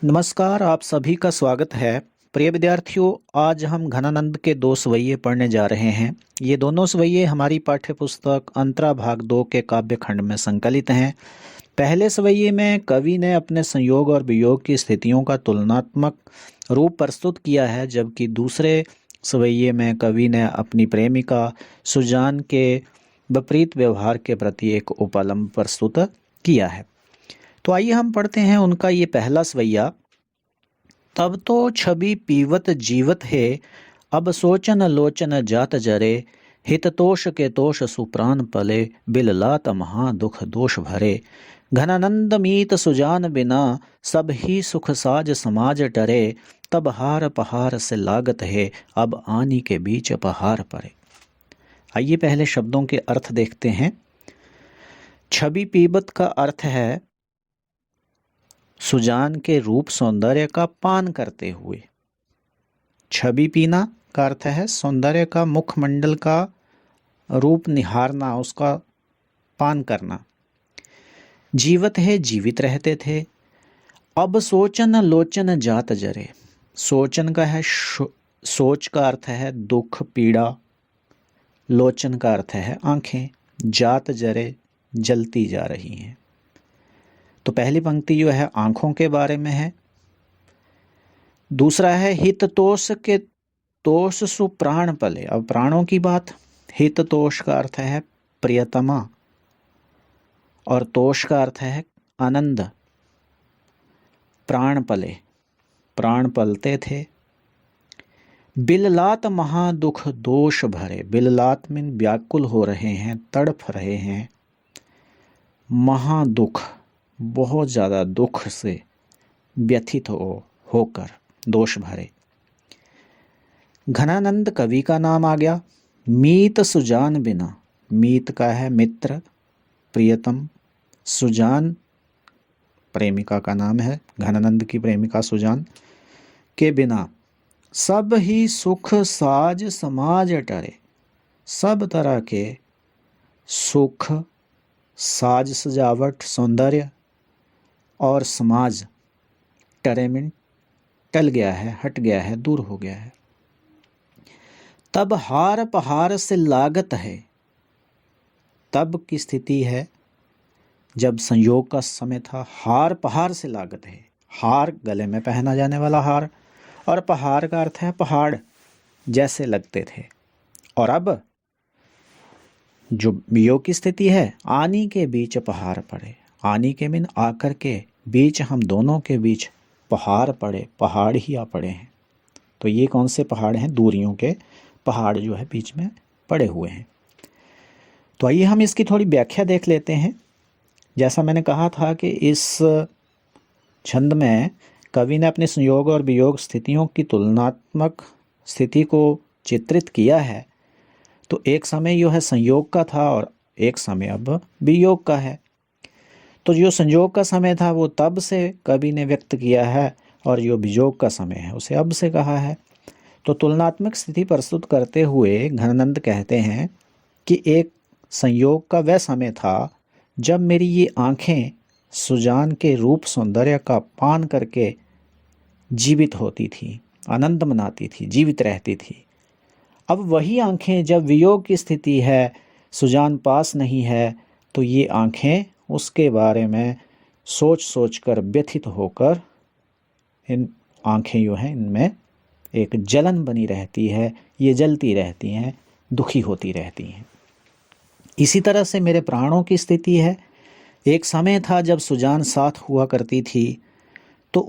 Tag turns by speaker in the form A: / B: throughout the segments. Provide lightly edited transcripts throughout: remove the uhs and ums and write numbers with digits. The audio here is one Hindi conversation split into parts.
A: नमस्कार, आप सभी का स्वागत है। प्रिय विद्यार्थियों, आज हम घनानंद के दो सवैये पढ़ने जा रहे हैं। ये दोनों सवैये हमारी पाठ्य पुस्तक अंतरा भाग 2 के काव्य खंड में संकलित हैं। पहले सवैये में कवि ने अपने संयोग और वियोग की स्थितियों का तुलनात्मक रूप प्रस्तुत किया है, जबकि दूसरे सवैये में कवि ने अपनी प्रेमिका सुजान के विपरीत व्यवहार के प्रति एक उपलम्ब प्रस्तुत किया है। तो आइए हम पढ़ते हैं उनका ये पहला सवैया। तब तो छवि पीवत जीवत है, अब सोचन लोचन जात जरे, हित तोष के तोष सुप्राण पले, बिल लात महा दुख दोष भरे। घनानंद मीत सुजान बिना, सब ही सुख साज समाज टरे, तब हार पहार से लागत है, अब आनी के बीच पहार पड़े। आइए पहले शब्दों के अर्थ देखते हैं। छवि पीबत का अर्थ है सुजान के रूप सौंदर्य का पान करते हुए। छवि पीना का अर्थ है सौंदर्य का मुखमंडल का रूप निहारना, उसका पान करना। जीवत है, जीवित रहते थे। अब सोचन लोचन जात जरे। सोचन का है सोच का अर्थ है दुख पीड़ा। लोचन का अर्थ है आंखें। जात जरे, जलती जा रही हैं। तो पहली पंक्ति जो है आंखों के बारे में है। दूसरा है हित तोष के तोष सु प्राण पले। अब प्राणों की बात। हित तोष का अर्थ है प्रियतमा और तोष का अर्थ है आनंद। प्राण पले, प्राण पलते थे। बिललात महा दुख दोष भरे। बिललात में व्याकुल हो रहे हैं, तड़फ रहे हैं। महादुख, बहुत ज़्यादा दुख से व्यथित होकर, दोष भरे। घनानंद कवि का नाम आ गया। मीत सुजान बिना। मीत का है मित्र, प्रियतम। सुजान प्रेमिका का नाम है। घनानंद की प्रेमिका सुजान के बिना सब ही सुख साज समाज टरे। सब तरह के सुख, साज सजावट, सौंदर्य और समाज टरे में टल गया है, हट गया है, दूर हो गया है। तब हार पहाड़ से लागत है। तब की स्थिति है जब संयोग का समय था। हार पहाड़ से लागत है। हार गले में पहना जाने वाला हार, और पहाड़ का अर्थ है पहाड़ जैसे लगते थे। और अब जो वियोग की स्थिति है, आनी के बीच पहाड़ पड़े। आनी के बिन आकर के बीच, हम दोनों के बीच पहाड़ पड़े, पहाड़ ही आ पड़े हैं। तो ये कौन से पहाड़ हैं? दूरियों के पहाड़ जो है बीच में पड़े हुए हैं। तो आइए हम इसकी थोड़ी व्याख्या देख लेते हैं। जैसा मैंने कहा था कि इस छंद में कवि ने अपने संयोग और वियोग स्थितियों की तुलनात्मक स्थिति को चित्रित किया है। तो एक समय जो है संयोग का था और एक समय अब वियोग का है। तो जो संयोग का समय था वो तब से कवि ने व्यक्त किया है, और जो वियोग का समय है उसे अब से कहा है। तो तुलनात्मक स्थिति प्रस्तुत करते हुए घनानंद कहते हैं कि एक संयोग का वह समय था जब मेरी ये आंखें सुजान के रूप सौंदर्य का पान करके जीवित होती थी, आनंद मनाती थी, जीवित रहती थी। अब वही आंखें जब वियोग की स्थिति है, सुजान पास नहीं है, तो ये आंखें उसके बारे में सोच सोच कर व्यथित होकर, इन आंखें जो हैं इनमें एक जलन बनी रहती है, ये जलती रहती हैं, दुखी होती रहती हैं। इसी तरह से मेरे प्राणों की स्थिति है। एक समय था जब सुजान साथ हुआ करती थी, तो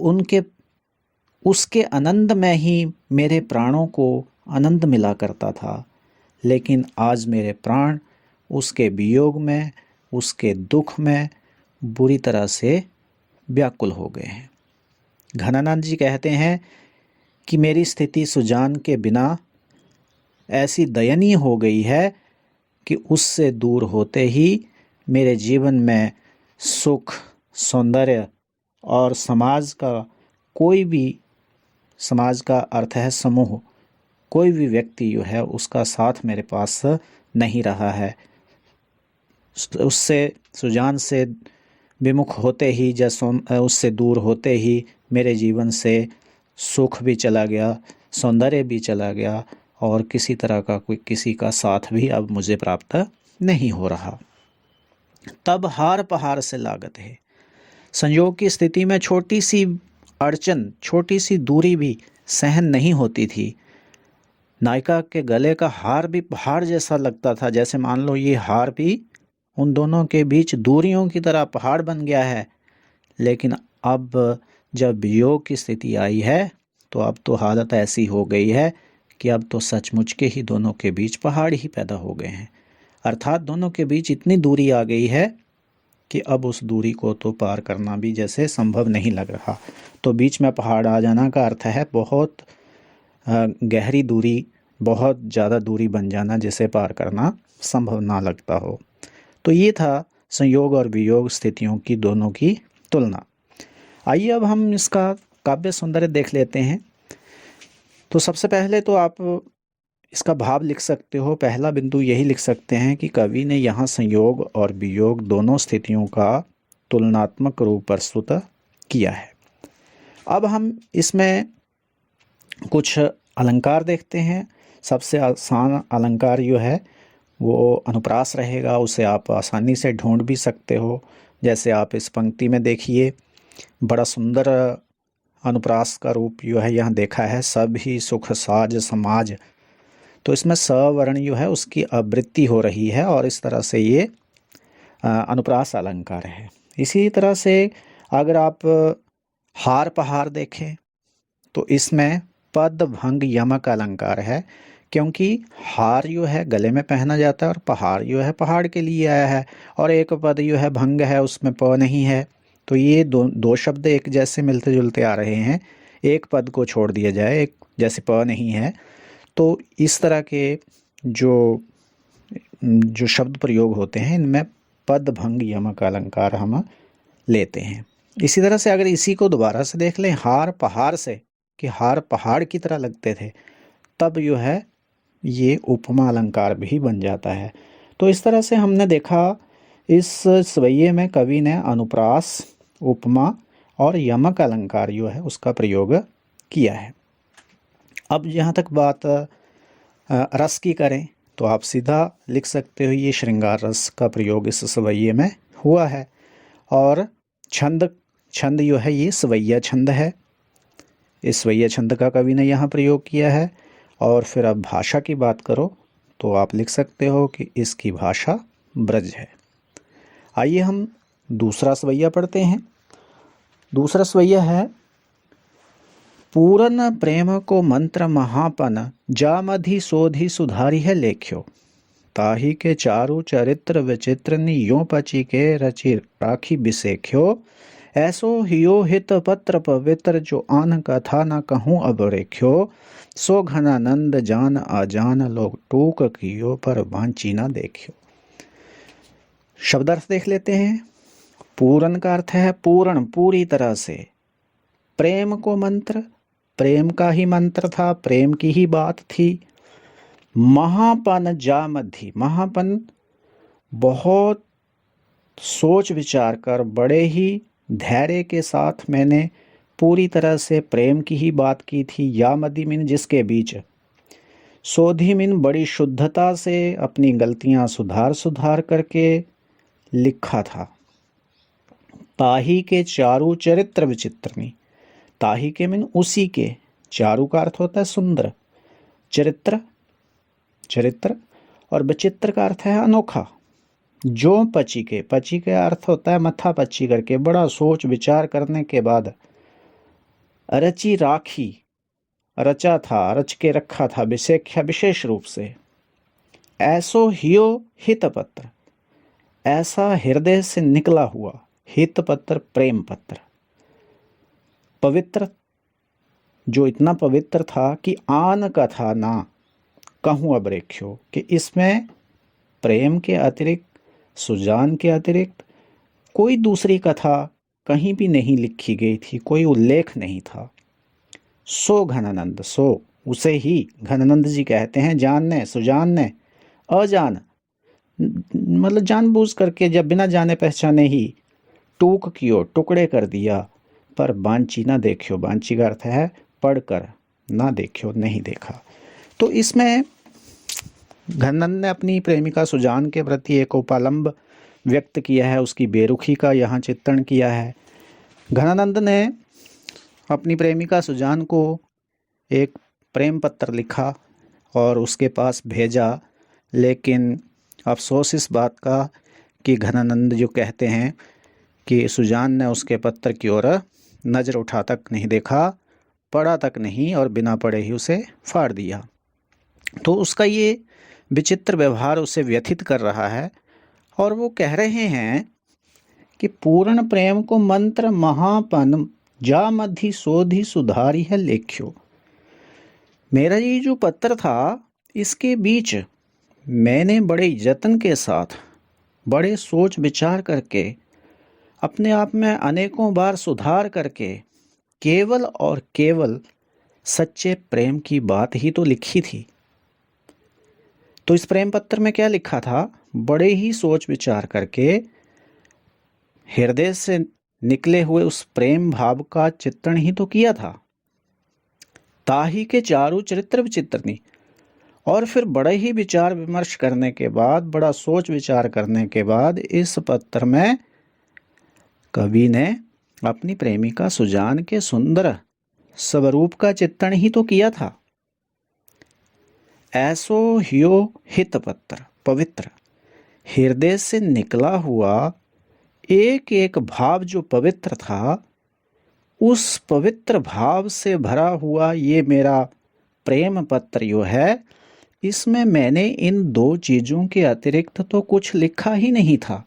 A: उसके आनंद में ही मेरे प्राणों को आनंद मिला करता था। लेकिन आज मेरे प्राण उसके वियोग में, उसके दुख में बुरी तरह से व्याकुल हो गए हैं। घनानंद जी कहते हैं कि मेरी स्थिति सुजान के बिना ऐसी दयनीय हो गई है कि उससे दूर होते ही मेरे जीवन में सुख, सौंदर्य और समाज का कोई भी, समाज का अर्थ है समूह, कोई भी व्यक्ति जो है उसका साथ मेरे पास नहीं रहा है। उससे, सुजान से विमुख होते ही, जैसे उससे दूर होते ही मेरे जीवन से सुख भी चला गया, सौंदर्य भी चला गया और किसी तरह का कोई किसी का साथ भी अब मुझे प्राप्त नहीं हो रहा। तब हार पहाड़ से लागत है। संयोग की स्थिति में छोटी सी अड़चन, छोटी सी दूरी भी सहन नहीं होती थी। नायिका के गले का हार भी पहाड़ जैसा लगता था, जैसे मान लो ये हार भी उन दोनों के बीच दूरियों की तरह पहाड़ बन गया है। लेकिन अब जब वियोग की स्थिति आई है तो अब तो हालत ऐसी हो गई है कि अब तो सचमुच के ही दोनों के बीच पहाड़ ही पैदा हो गए हैं। अर्थात दोनों के बीच इतनी दूरी आ गई है कि अब उस दूरी को तो पार करना भी जैसे संभव नहीं लग रहा। तो बीच में पहाड़ आ जाना का अर्थ है बहुत गहरी दूरी, बहुत ज़्यादा दूरी बन जाना जिसे पार करना संभव ना लगता हो। तो ये था संयोग और वियोग स्थितियों की दोनों की तुलना। आइए अब हम इसका काव्य सौंदर्य देख लेते हैं। तो सबसे पहले तो आप इसका भाव लिख सकते हो। पहला बिंदु यही लिख सकते हैं कि कवि ने यहाँ संयोग और वियोग दोनों स्थितियों का तुलनात्मक रूप प्रस्तुत किया है। अब हम इसमें कुछ अलंकार देखते हैं। सबसे आसान अलंकार जो है वो अनुप्रास रहेगा, उसे आप आसानी से ढूंढ भी सकते हो। जैसे आप इस पंक्ति में देखिए, बड़ा सुंदर अनुप्रास का रूप जो है यहाँ देखा है, सभी सुख साज समाज। तो इसमें स वर्ण जो है उसकी आवृत्ति हो रही है और इस तरह से ये अनुप्रास अलंकार है। इसी तरह से अगर आप हार पहाड़ देखें तो इसमें पद भंग यमक अलंकार है, क्योंकि हार जो है गले में पहना जाता है और पहाड़ जो है पहाड़ के लिए आया है, और एक पद जो है भंग है, उसमें प नहीं है। तो ये दो शब्द एक जैसे मिलते जुलते आ रहे हैं। एक पद को छोड़ दिया जाए, एक जैसे प नहीं है, तो इस तरह के जो शब्द प्रयोग होते हैं इनमें पद भंग यमक अलंकार हम लेते हैं। इसी तरह से अगर इसी को दोबारा से देख लें, हार पहाड़ से, कि हार पहाड़ की तरह लगते थे, तब जो है ये उपमा अलंकार भी बन जाता है। तो इस तरह से हमने देखा इस सवैये में कवि ने अनुप्रास, उपमा और यमक अलंकार जो है उसका प्रयोग किया है। अब जहाँ तक बात रस की करें तो आप सीधा लिख सकते हो ये श्रृंगार रस का प्रयोग इस सवैये में हुआ है। और छंद जो है ये सवैया छंद है, इस सवैया छंद का कवि ने यहाँ प्रयोग किया है। और फिर अब भाषा की बात करो तो आप लिख सकते हो कि इसकी भाषा ब्रज है। आइए हम दूसरा सवैया पढ़ते हैं। दूसरा सवैया है, पूरन प्रेम को मंत्र महापन, जामधि सोधि सुधारी है लेख्यो, ताही के चारु चरित्र विचित्र नियो पची के रचि राखी बिसेख्यो, ऐसो हियो हित पत्र पवित्र, जो आन कथा न कहूँ अब रेख्यो, सो घनानंद जान अजान, लोग टूक कियो पर वांची न देखियो। शब्दार्थ देख लेते हैं। पूरन का अर्थ है पूर्ण, पूरी तरह से। प्रेम को मंत्र, प्रेम का ही मंत्र था, प्रेम की ही बात थी। महापन जामधि, महापन बहुत सोच विचार कर, बड़े ही धैर्य के साथ मैंने पूरी तरह से प्रेम की ही बात की थी। यामधि मीन जिसके बीच, सोधि मीन बड़ी शुद्धता से अपनी गलतियां सुधार करके लिखा था। ताही के चारु चरित्र विचित्रनी, ताही के मीन उसी के, चारु का अर्थ होता है सुंदर, चरित्र और विचित्र का अर्थ है अनोखा। जो पची के अर्थ होता है मत्था पची करके, बड़ा सोच विचार करने के बाद। रची राखी, रचा था, रच के रखा था, विशेख्या विशेष रूप से। ऐसो हियो हित पत्र, ऐसा हृदय से निकला हुआ, हित पत्र प्रेम पत्र। पवित्र, जो इतना पवित्र था कि आन कथा ना कहूँ अब रेख्यो, कि इसमें प्रेम के अतिरिक्त, सुजान के अतिरिक्त कोई दूसरी कथा कहीं भी नहीं लिखी गई थी, कोई उल्लेख नहीं था। सो घनानंद, सो उसे ही घनानंद जी कहते हैं, जानने सुजान ने, अजान मतलब जानबूझ करके, जब बिना जाने पहचाने ही, टूक कियो टुकड़े कर दिया, पर बांची ना देखियो, बांची का अर्थ है पढ़कर, ना देखियो नहीं देखा। तो इसमें घनानंद ने अपनी प्रेमिका सुजान के प्रति एक उपालंब व्यक्त किया है, उसकी बेरुखी का यहाँ चित्रण किया है। घनानंद ने अपनी प्रेमिका सुजान को एक प्रेम पत्र लिखा और उसके पास भेजा, लेकिन अफसोस इस बात का कि घनानंद जो कहते हैं कि सुजान ने उसके पत्र की ओर नज़र उठा तक नहीं देखा, पढ़ा तक नहीं और बिना पढ़े ही उसे फाड़ दिया। तो उसका ये विचित्र व्यवहार उसे व्यथित कर रहा है और वो कह रहे हैं कि पूर्ण प्रेम को मंत्र महापन जा मधि शोधि सुधारी है लेख्यो। मेरा ये जो पत्र था, इसके बीच मैंने बड़े यत्न के साथ, बड़े सोच विचार करके, अपने आप में अनेकों बार सुधार करके केवल और केवल सच्चे प्रेम की बात ही तो लिखी थी। तो इस प्रेम पत्र में क्या लिखा था? बड़े ही सोच विचार करके हृदय से निकले हुए उस प्रेम भाव का चित्रण ही तो किया था। ताही के चारु चरित्र विचित्रनी। और फिर बड़े ही विचार विमर्श करने के बाद, बड़ा सोच विचार करने के बाद इस पत्र में कवि ने अपनी प्रेमिका सुजान के सुंदर स्वरूप का चित्रण ही तो किया था। ऐसो ह्यो हित पत्र पवित्र, हृदय से निकला हुआ एक एक भाव जो पवित्र था, उस पवित्र भाव से भरा हुआ ये मेरा प्रेम पत्र जो है, इसमें मैंने इन दो चीज़ों के अतिरिक्त तो कुछ लिखा ही नहीं था।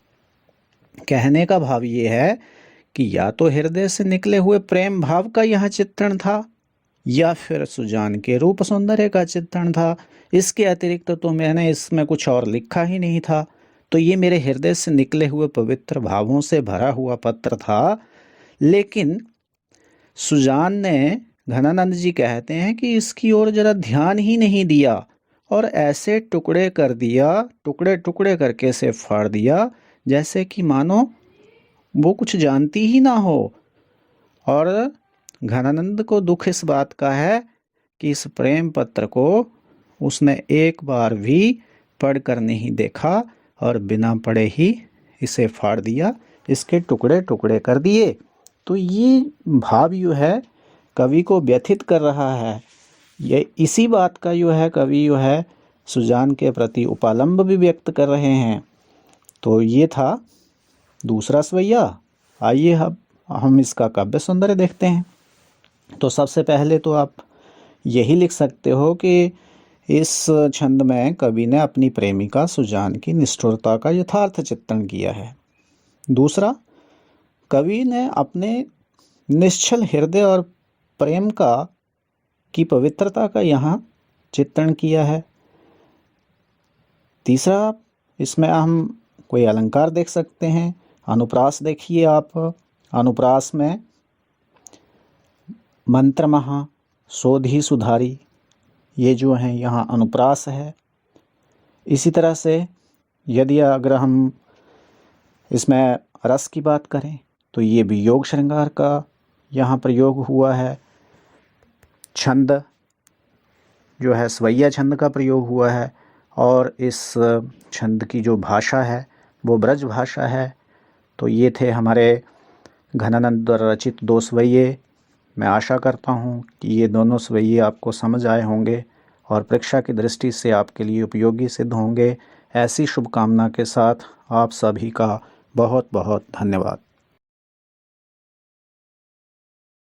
A: कहने का भाव ये है कि या तो हृदय से निकले हुए प्रेम भाव का यह चित्रण था, या फिर सुजान के रूप सौंदर्य का चित्रण था। इसके अतिरिक्त तो मैंने इसमें कुछ और लिखा ही नहीं था। तो ये मेरे हृदय से निकले हुए पवित्र भावों से भरा हुआ पत्र था। लेकिन सुजान ने, घनानंद जी कहते हैं कि इसकी ओर जरा ध्यान ही नहीं दिया और ऐसे टुकड़े कर दिया, टुकड़े टुकड़े करके से फाड़ दिया, जैसे कि मानो वो कुछ जानती ही ना हो। और घनानंद को दुख इस बात का है कि इस प्रेम पत्र को उसने एक बार भी पढ़कर नहीं देखा और बिना पढ़े ही इसे फाड़ दिया, इसके टुकड़े टुकड़े कर दिए। तो ये भाव जो है कवि को व्यथित कर रहा है। ये इसी बात का जो है कवि जो है सुजान के प्रति उपालंब भी व्यक्त कर रहे हैं। तो ये था दूसरा स्वैया। आइए अब हम इसका काव्य सौंदर्य देखते हैं। तो सबसे पहले तो आप यही लिख सकते हो कि इस छंद में कवि ने अपनी प्रेमिका सुजान की निष्ठुरता का यथार्थ चित्रण किया है। दूसरा, कवि ने अपने निश्चल हृदय और प्रेम की पवित्रता का यहाँ चित्रण किया है। तीसरा, इसमें हम कोई अलंकार देख सकते हैं। अनुप्रास देखिए आप। अनुप्रास में मंत्र महा शोधी सुधारी, ये जो हैं यहाँ अनुप्रास है। इसी तरह से यदि अगर हम इसमें रस की बात करें तो ये भी योग श्रृंगार का यहाँ प्रयोग हुआ है। छंद जो है स्वैया छंद का प्रयोग हुआ है और इस छंद की जो भाषा है वो ब्रज भाषा है। तो ये थे हमारे घनानंद द्वारा रचित दो स्वैये। मैं आशा करता हूँ कि ये दोनों स्वैये आपको समझ आए होंगे और परीक्षा की दृष्टि से आपके लिए उपयोगी सिद्ध होंगे। ऐसी शुभकामना के साथ आप सभी का बहुत बहुत धन्यवाद।